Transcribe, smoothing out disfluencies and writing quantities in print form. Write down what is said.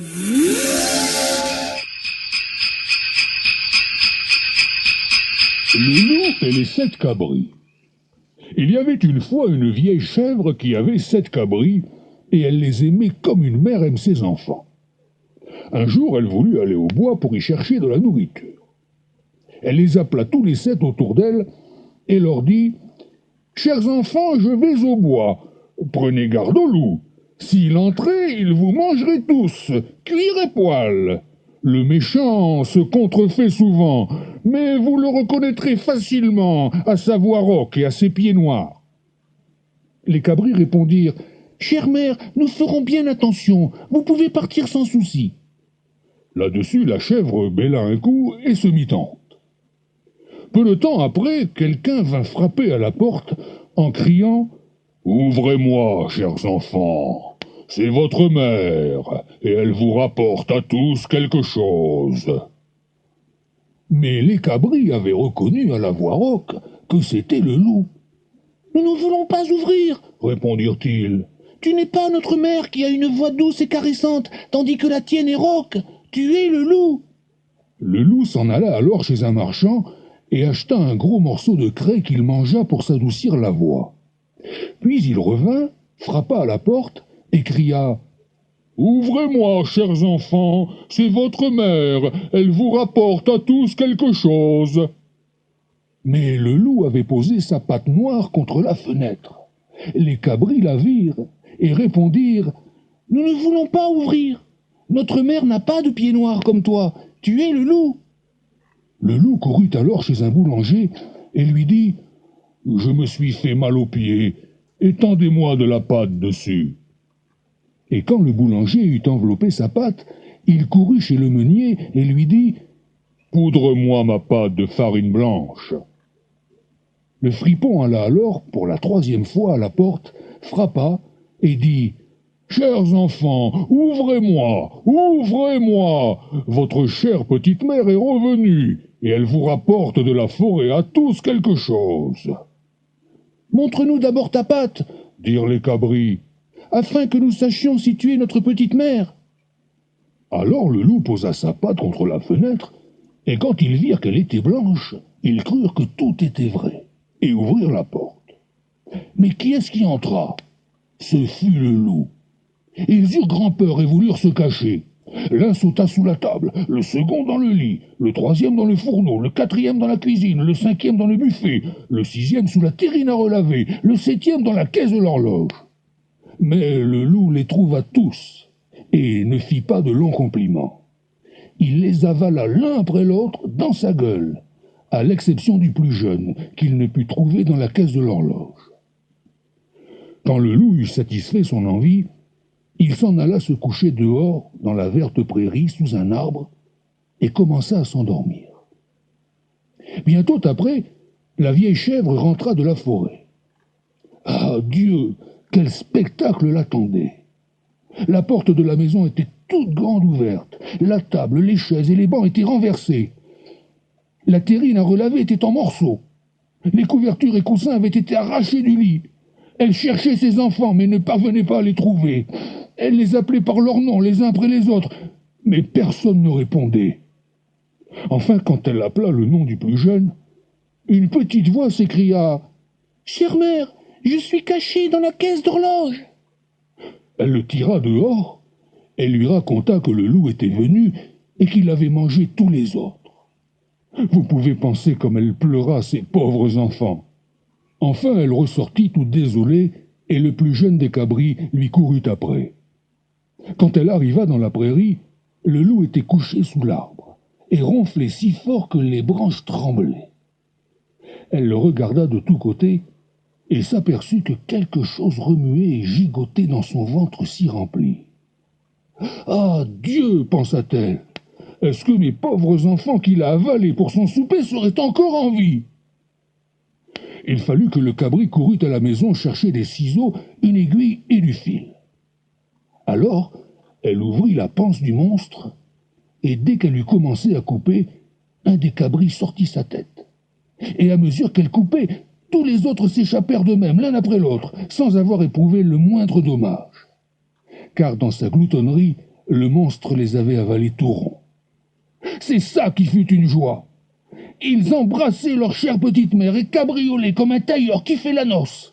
Le loup et les 7 cabris. Il y avait une fois une vieille chèvre qui avait 7 cabris, et elle les aimait comme une mère aime ses enfants. Un jour, elle voulut aller au bois pour y chercher de la nourriture. Elle les appela tous les 7 autour d'elle et leur dit « Chers enfants, je vais au bois. Prenez garde au loup. S'il entrait, il vous mangerait tous, cuir et poil. Le méchant se contrefait souvent, mais vous le reconnaîtrez facilement à sa voix rauque et à ses pieds noirs. » Les cabris répondirent « Chère mère, nous ferons bien attention, vous pouvez partir sans souci. » Là-dessus, la chèvre bêla un coup et se mit en route. Peu de temps après, quelqu'un vint frapper à la porte en criant « Ouvrez-moi, chers enfants, c'est votre mère, et elle vous rapporte à tous quelque chose. » Mais les cabris avaient reconnu à la voix rauque que c'était le loup. « Nous ne voulons pas ouvrir, » répondirent-ils. « Tu n'es pas notre mère qui a une voix douce et caressante, tandis que la tienne est rauque. Tu es le loup. » Le loup s'en alla alors chez un marchand et acheta un gros morceau de craie qu'il mangea pour s'adoucir la voix. Puis il revint, frappa à la porte et cria « Ouvrez-moi, chers enfants, c'est votre mère, elle vous rapporte à tous quelque chose. » Mais le loup avait posé sa patte noire contre la fenêtre. Les cabris la virent et répondirent « Nous ne voulons pas ouvrir. Notre mère n'a pas de pieds noirs comme toi. Tu es le loup. » Le loup courut alors chez un boulanger et lui dit « Je me suis fait mal aux pieds, étendez-moi de la pâte dessus. » Et quand le boulanger eut enveloppé sa pâte, il courut chez le meunier et lui dit « Poudre-moi ma pâte de farine blanche. » Le fripon alla alors, pour la 3e fois, à la porte, frappa et dit « Chers enfants, ouvrez-moi, ouvrez-moi. Votre chère petite mère est revenue, et elle vous rapporte de la forêt à tous quelque chose. »« Montre-nous d'abord ta patte, » dirent les cabris, « afin que nous sachions si tu es notre petite mère. » Alors le loup posa sa patte contre la fenêtre, et quand ils virent qu'elle était blanche, ils crurent que tout était vrai, et ouvrirent la porte. Mais qui est-ce qui entra? Ce fut le loup. Ils eurent grand-peur et voulurent se cacher. L'un sauta sous la table, le second dans le lit, le 3e dans le fourneau, le 4e dans la cuisine, le 5e dans le buffet, le 6e sous la terrine à relaver, le 7e dans la caisse de l'horloge. Mais le loup les trouva tous, et ne fit pas de longs compliments. Il les avala l'un après l'autre dans sa gueule, à l'exception du plus jeune, qu'il ne put trouver dans la caisse de l'horloge. Quand le loup eut satisfait son envie, il s'en alla se coucher dehors, dans la verte prairie, sous un arbre, et commença à s'endormir. Bientôt après, la vieille chèvre rentra de la forêt. Ah Dieu, quel spectacle l'attendait! La porte de la maison était toute grande ouverte, la table, les chaises et les bancs étaient renversés. La terrine à relaver était en morceaux. Les couvertures et coussins avaient été arrachés du lit. Elle cherchait ses enfants, mais ne parvenait pas à les trouver. Elle les appelait par leur nom, les uns après les autres, mais personne ne répondait. Enfin, quand elle appela le nom du plus jeune, une petite voix s'écria « Chère mère, je suis cachée dans la caisse d'horloge. » Elle le tira dehors et lui raconta que le loup était venu et qu'il avait mangé tous les autres. Vous pouvez penser comme elle pleura, ces pauvres enfants. Enfin, elle ressortit toute désolée, et le plus jeune des cabris lui courut après. Quand elle arriva dans la prairie, le loup était couché sous l'arbre, et ronflait si fort que les branches tremblaient. Elle le regarda de tous côtés, et s'aperçut que quelque chose remuait et gigotait dans son ventre si rempli. « Ah, Dieu !» pensa-t-elle. « Est-ce que mes pauvres enfants qu'il a avalés pour son souper seraient encore en vie ?» Il fallut que le cabri courût à la maison chercher des ciseaux, une aiguille et du fil. Alors, elle ouvrit la panse du monstre, et dès qu'elle eut commencé à couper, un des cabris sortit sa tête. Et à mesure qu'elle coupait, tous les autres s'échappèrent d'eux-mêmes, l'un après l'autre, sans avoir éprouvé le moindre dommage. Car dans sa gloutonnerie, le monstre les avait avalés tout ronds. C'est ça qui fut une joie. Ils embrassaient leur chère petite mère et cabriolaient comme un tailleur qui fait la noce.